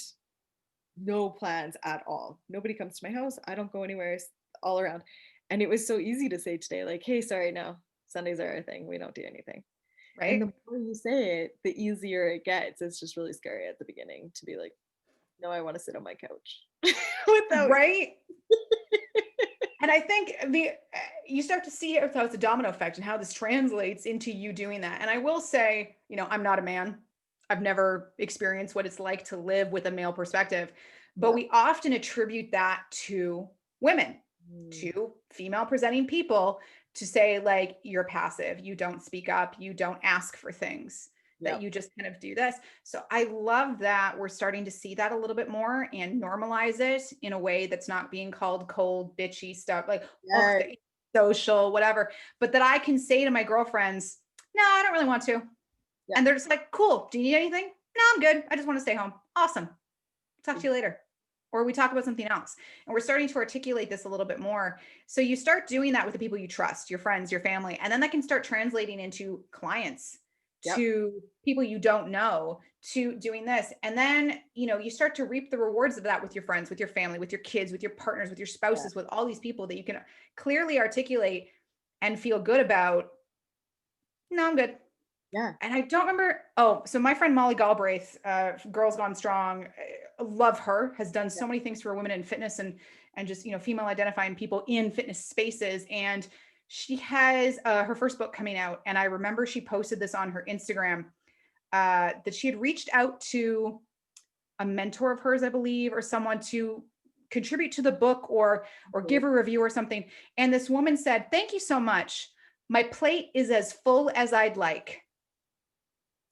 No plans at all. Nobody comes to my house. I don't go anywhere, all around. And it was so easy to say today, like, hey, sorry, no, Sundays are our thing. We don't do anything. And Right? the more you say it, the easier it gets. It's just really scary at the beginning to be like, no, I want to sit on my couch without Right? And I think you start to see how it's a domino effect and how this translates into you doing that. And I will say, I'm not a man. I've never experienced what it's like to live with a male perspective, but yeah. we often attribute that to women, Mm, to female presenting people, to say like you're passive, you don't speak up, you don't ask for things, that yep. you just kind of do this. So I love that we're starting to see that a little bit more and normalize it in a way that's not being called cold, bitchy stuff like, oh, Yes. social, whatever. But that I can say to my girlfriends, no, I don't really want to. Yep. And they're just like, cool. Do you need anything? No, I'm good. I just want to stay home. Awesome. Talk to you later. Or we talk about something else. And we're starting to articulate this a little bit more. So you start doing that with the people you trust, your friends, your family, and then that can start translating into clients, Yep. to people you don't know, to doing this. And then, you start to reap the rewards of that with your friends, with your family, with your kids, with your partners, with your Yeah. spouses, with all these people that you can clearly articulate and feel good about. No, I'm good. Yeah. And I don't remember. Oh, so my friend Molly Galbraith, Girls Gone Strong, love her, has done Yeah. so many things for women in fitness and just female identifying people in fitness spaces. And she has her first book coming out, and I remember she posted this on her Instagram, that she had reached out to a mentor of hers, I believe, or someone to contribute to the book or Mhm. give a review or something. And this woman said, "Thank you so much. My plate is as full as I'd like."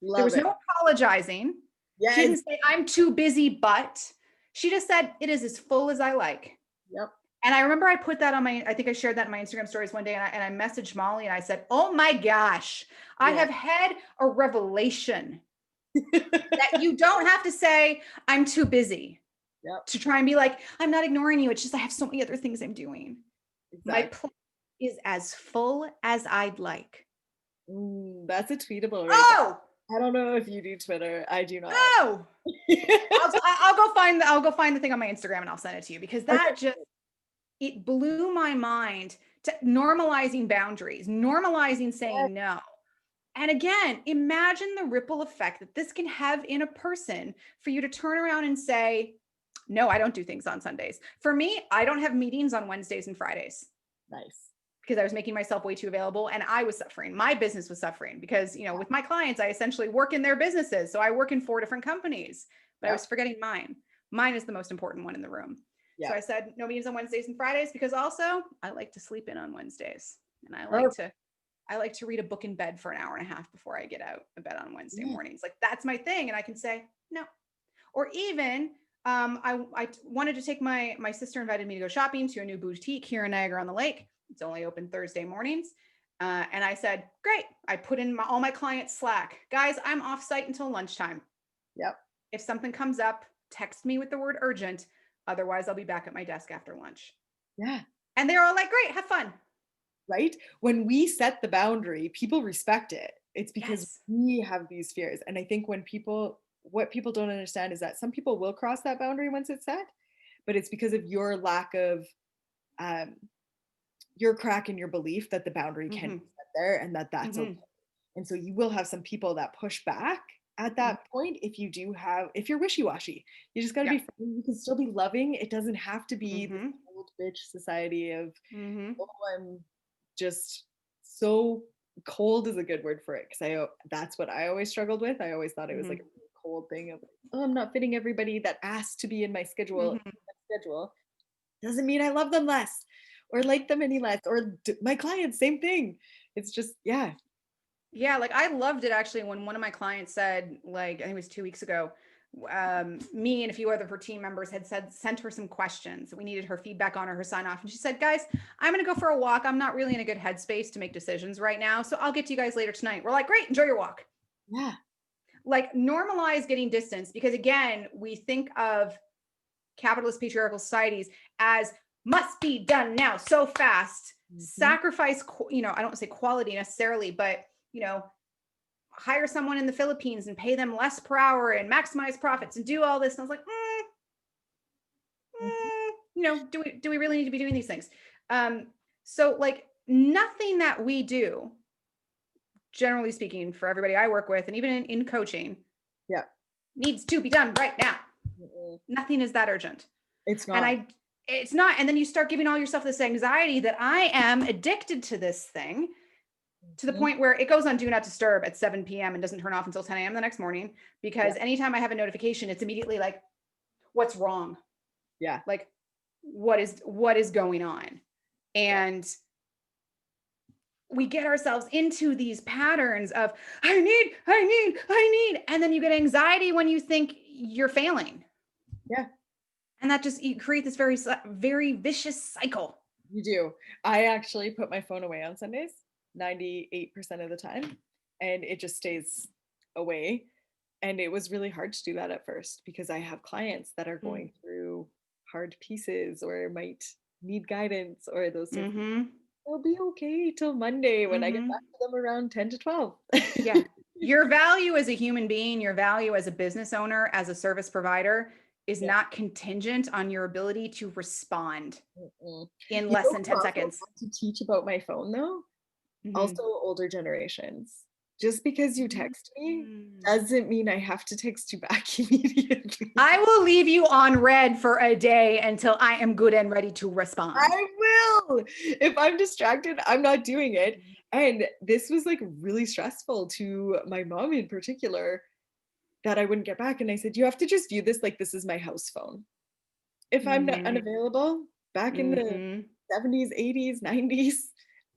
There Love was it. no apologizing. She Yes. didn't say, "I'm too busy," but she just said, "It is as full as I like." Yep. And I remember I put that on I think I shared that in my Instagram stories one day, and I messaged Molly and I said, "Oh my gosh, I Yeah. have had a revelation that you don't have to say, 'I'm too busy,' Yep. to try and be like, 'I'm not ignoring you. It's just I have so many other things I'm doing. My Exactly. plate is as full as I'd like." That's a tweetable right there. Oh, I don't know if you do Twitter. I do not. oh. I'll go find the thing on my Instagram and I'll send it to you, because Okay. that just, it blew my mind, to normalizing boundaries, normalizing Yes. saying no. And again, imagine the ripple effect that this can have in a person for you to turn around and say, "No, I don't do things on Sundays." For me, I don't have meetings on Wednesdays and Fridays, Nice. because I was making myself way too available and I was suffering. My business was suffering because, with my clients, I essentially work in their businesses. So I work in 4 different companies, but I was Yep. forgetting mine. Mine is the most important one in the room. So I Yep. said, no meetings on Wednesdays and Fridays, because also I like to sleep in on Wednesdays, and Perfect. I like to read a book in bed for an hour and a half before I get out of bed on Wednesday Yeah. mornings. Like that's my thing. And I can say no. Or even, I wanted to take my sister invited me to go shopping to a new boutique here in Niagara on the Lake. It's only open Thursday mornings. And I said, great. I put in all my clients Slack. Guys, I'm off site until lunchtime. Yep. If something comes up, text me with the word urgent. Otherwise, I'll be back at my desk after lunch. Yeah. And they're all like, great, have fun. Right? When we set the boundary, people respect it. It's because Yes. we have these fears. And I think what people don't understand is that some people will cross that boundary once it's set, but it's because of your lack of um, your crack in your belief that the boundary can Mm-hmm. be set there and that that's okay. Mm-hmm. And so you will have some people that push back at Mm-hmm. that point if you're wishy-washy. You just got to Yeah. be you can still be loving. It doesn't have to be this Mm-hmm. old bitch society of, Mm-hmm. oh, I'm just so cold is a good word for it, because that's what I always struggled with. I always thought it was like Mm-hmm. a really cold thing of, oh, I'm not fitting everybody that asked to be in my schedule. Mm-hmm. Schedule doesn't mean I love them less or like them any less, or my clients, same thing. It's just, yeah. Yeah, like I loved it actually when one of my clients said, like, I think it was 2 weeks ago, me and a few other of her team members had sent her some questions. We needed her feedback on her sign off. And she said, guys, I'm going to go for a walk. I'm not really in a good headspace to make decisions right now. So I'll get to you guys later tonight. We're like, great, enjoy your walk. Yeah. Like normalize getting distance, because again, we think of capitalist patriarchal societies as must be done now so fast, sacrifice, I don't want to say quality necessarily, but hire someone in the Philippines and pay them less per hour and maximize profits and do all this. And I was like, do we really need to be doing these things? So like nothing that we do, generally speaking, for everybody I work with, and even in coaching, needs to be done right now. Nothing is that urgent. It's not. It's not. And then you start giving all yourself this anxiety that I am addicted to this thing, to the point where it goes on do not disturb at 7 p.m. and doesn't turn off until 10 a.m. the next morning, because anytime I have a notification, it's immediately like, what's wrong? Yeah. Like what is going on? And we get ourselves into these patterns of I need, and then you get anxiety when you think you're failing. Yeah. And that just, you create this very, very vicious cycle. You do. I actually put my phone away on Sundays 98% of the time, and it just stays away. And it was really hard to do that at first, because I have clients that are going through hard pieces or might need guidance or those sorts of things. They'll be okay till Monday when I get back to them around 10 to 12. Yeah. Your value as a human being, your value as a business owner, as a service provider is not contingent on your ability to respond in less than 10 seconds. To teach about my phone though, also older generations. Just because you text me doesn't mean I have to text you back immediately. I will leave you on red for a day until I am good and ready to respond. I will. If I'm distracted, I'm not doing it. And this was like really stressful to my mom in particular, that I wouldn't get back. And I said, you have to just view this like this is my house phone. If I'm not unavailable, back in the 70s, 80s, 90s,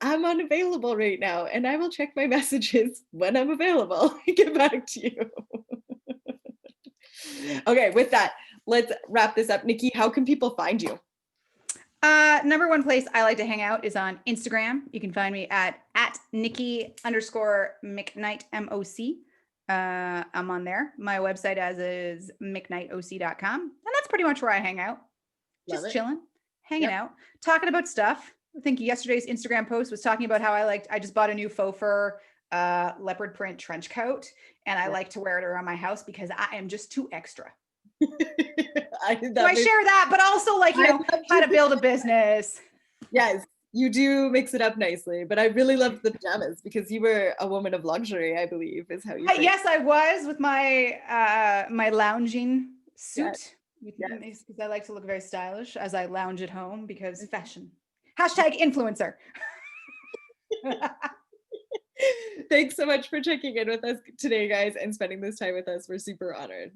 I'm unavailable right now, and I will check my messages when I'm available and get back to you. Okay, with that, let's wrap this up. Nikki, how can people find you? Number one place I like to hang out is on Instagram. You can find me at Nikki_McKnight, MOC. I'm on there. My website is mcknightoc.com. And that's pretty much where I hang out. Just chilling, hanging out, talking about stuff. I think yesterday's Instagram post was talking about how I just bought a new faux fur leopard print trench coat, and I like to wear it around my house because I am just too extra. So I share that, but also like, how to build a business. Yes, you do mix it up nicely, but I really loved the pajamas because you were a woman of luxury, I believe is how you say Yes, I was, with my my lounging suit. Because I like to look very stylish as I lounge at home, because fashion. #influencer. Thanks so much for checking in with us today, guys, and spending this time with us. We're super honored.